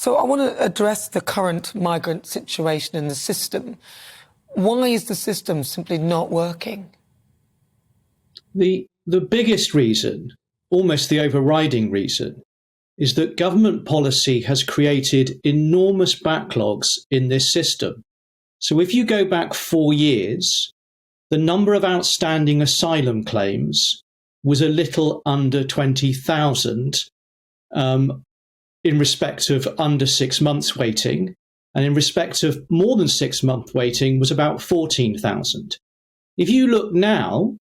So I want to address the current migrant situation in the system. Why is the system simply not working? The biggest reason, almost the overriding reason, is that government policy has created enormous backlogs in this system. So if you go back 4 years, the number of outstanding asylum claims was a little under 20,000 in respect of under 6 months waiting, and in respect of more than 6 month waiting was about 14,000. If you look now,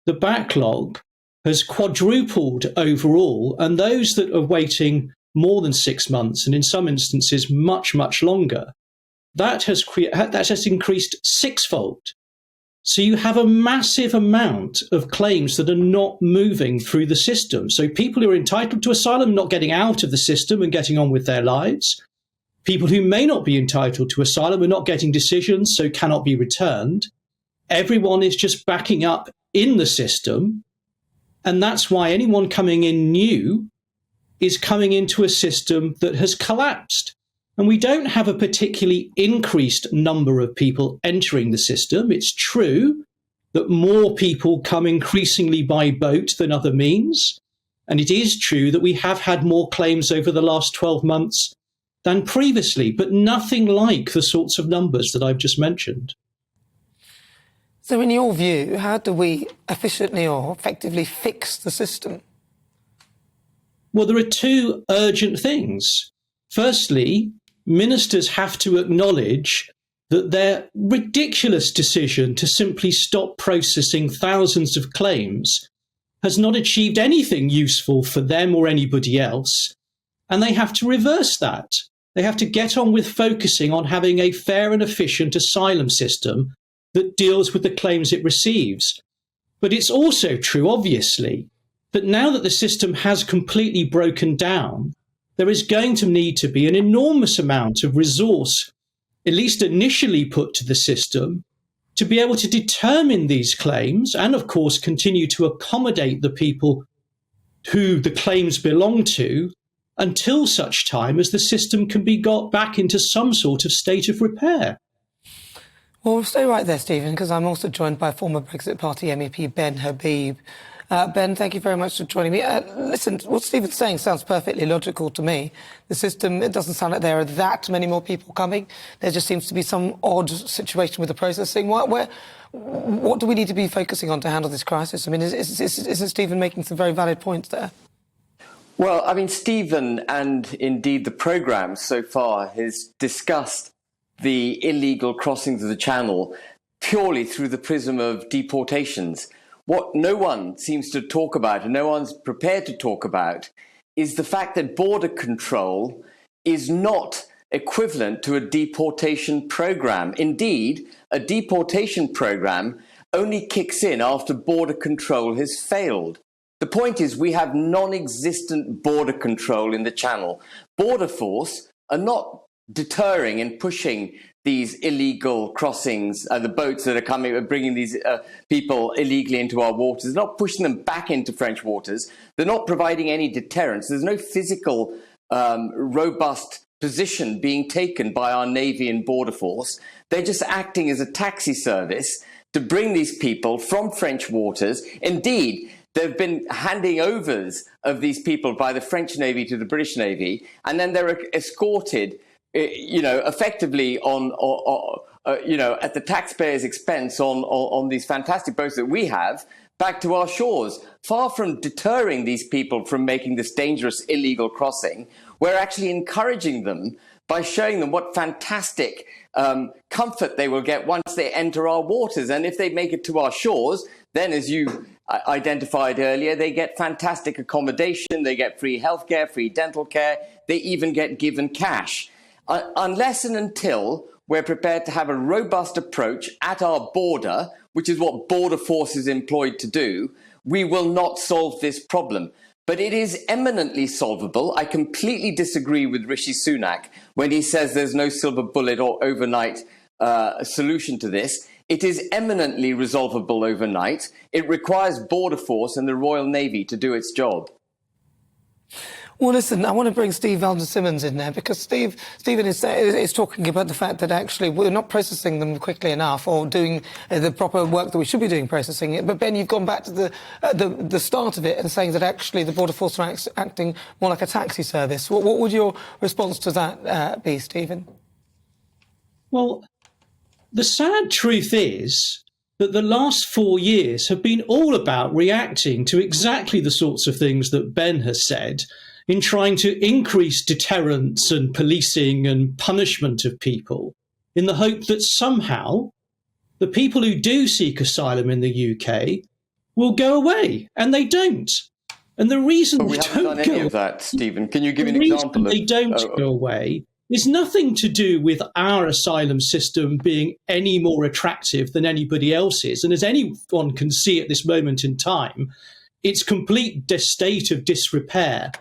the backlog has quadrupled overall, and those that are waiting more than 6 months, and in some instances much, much longer, that has increased sixfold. So you have a massive amount of claims that are not moving through the system. So people who are entitled to asylum not getting out of the system and getting on with their lives. People who may not be entitled to asylum are not getting decisions, so cannot be returned. Everyone is just backing up in the system. And that's why anyone coming in new is coming into a system that has collapsed. And we don't have a particularly increased number of people entering the system. It's true that more people come increasingly by boat than other means. And it is true that we have had more claims over the last 12 months than previously, but nothing like the sorts of numbers that I've just mentioned. So in your view, how do we efficiently or effectively fix the system? Well, there are two urgent things. Firstly, ministers have to acknowledge that their ridiculous decision to simply stop processing thousands of claims has not achieved anything useful for them or anybody else, and they have to reverse that. They have to get on with focusing on having a fair and efficient asylum system that deals with the claims it receives. But it's also true, obviously, that now that the system has completely broken down, there is going to need to be an enormous amount of resource, at least initially put to the system, to be able to determine these claims and, of course, continue to accommodate the people who the claims belong to until such time as the system can be got back into some sort of state of repair. Well, we'll stay right there, Stephen, because I'm also joined by former Brexit Party MEP Ben Habib. Ben, thank you very much for joining me. Listen, what Stephen's saying sounds perfectly logical to me. The system, it doesn't sound like there are that many more people coming. There just seems to be some odd situation with the processing. What do we need to be focusing on to handle this crisis? I mean, isn't Stephen making some very valid points there? Well, I mean, Stephen and indeed the programme so far has discussed the illegal crossings of the Channel purely through the prism of deportations. What no one seems to talk about, and no one's prepared to talk about, is the fact that border control is not equivalent to a deportation program. Indeed, a deportation program only kicks in after border control has failed. The point is we have non-existent border control in the Channel. Border Force are not deterring and pushing these illegal crossings, the boats that are coming, bringing these people illegally into our waters. They're not pushing them back into French waters. They're not providing any deterrence. There's no physical, robust position being taken by our Navy and Border Force. They're just acting as a taxi service to bring these people from French waters. Indeed, there have been handing overs of these people by the French Navy to the British Navy, and then they're escorted effectively at the taxpayers' expense on these fantastic boats that we have back to our shores. Far from deterring these people from making this dangerous illegal crossing, we're actually encouraging them by showing them what fantastic comfort they will get once they enter our waters. And if they make it to our shores, then, as you identified earlier, they get fantastic accommodation, they get free healthcare, free dental care, they even get given cash. Unless and until we're prepared to have a robust approach at our border, which is what Border Force is employed to do, we will not solve this problem. But it is eminently solvable. I completely disagree with Rishi Sunak when he says there's no silver bullet or overnight solution to this. It is eminently resolvable overnight. It requires Border Force and the Royal Navy to do its job. Well, listen, I want to bring Steve Valdez-Symonds in there because Stephen is talking about the fact that actually we're not processing them quickly enough or doing the proper work that we should be doing processing it. But Ben, you've gone back to the start of it and saying that actually the Border Force are acting more like a taxi service. What would your response to that be, Stephen? Well, the sad truth is that the last 4 years have been all about reacting to exactly the sorts of things that Ben has said in trying to increase deterrence and policing and punishment of people in the hope that somehow the people who do seek asylum in the UK will go away, and they don't. And the reason we haven't done any of that, Stephen. Can you give an example? The reason they don't go away is nothing to do with our asylum system being any more attractive than anybody else's. And as anyone can see at this moment in time, its complete state of disrepair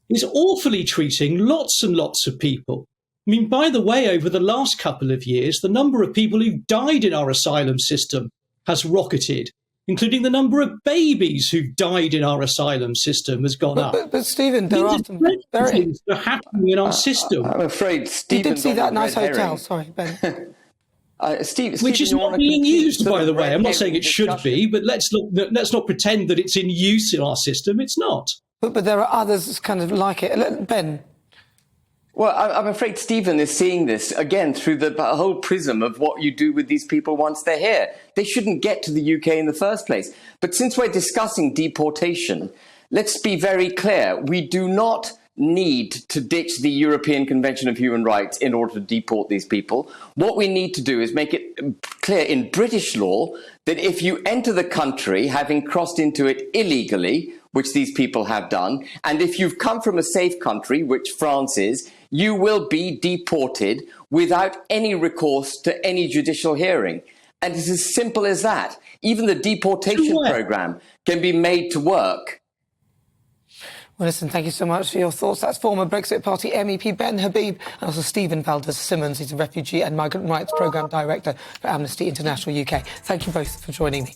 is awfully treating lots and lots of people. I mean, by the way, over the last couple of years, the number of people who've died in our asylum system has rocketed, including the number of babies who've died in our asylum system has gone up. But Stephen, there are some very things that are happening in our system. I'm afraid Stephen. You did see that nice hotel, sorry, Ben. Which is not being used, by the way. I'm not saying it should be, but let's not pretend that it's in use in our system. It's not. But there are others kind of like it. Ben. Well, I'm afraid Stephen is seeing this, again, through the whole prism of what you do with these people once they're here. They shouldn't get to the UK in the first place. But since we're discussing deportation, let's be very clear. We do not need to ditch the European Convention of Human Rights in order to deport these people. What we need to do is make it clear in British law that if you enter the country having crossed into it illegally, which these people have done, and if you've come from a safe country, which France is, you will be deported without any recourse to any judicial hearing. And it's as simple as that. Even the deportation program can be made to work. Well, listen, thank you so much for your thoughts. That's former Brexit Party MEP Ben Habib and also Stephen Valdez-Symonds. He's a Refugee and Migrant Rights Programme Director for Amnesty International UK. Thank you both for joining me.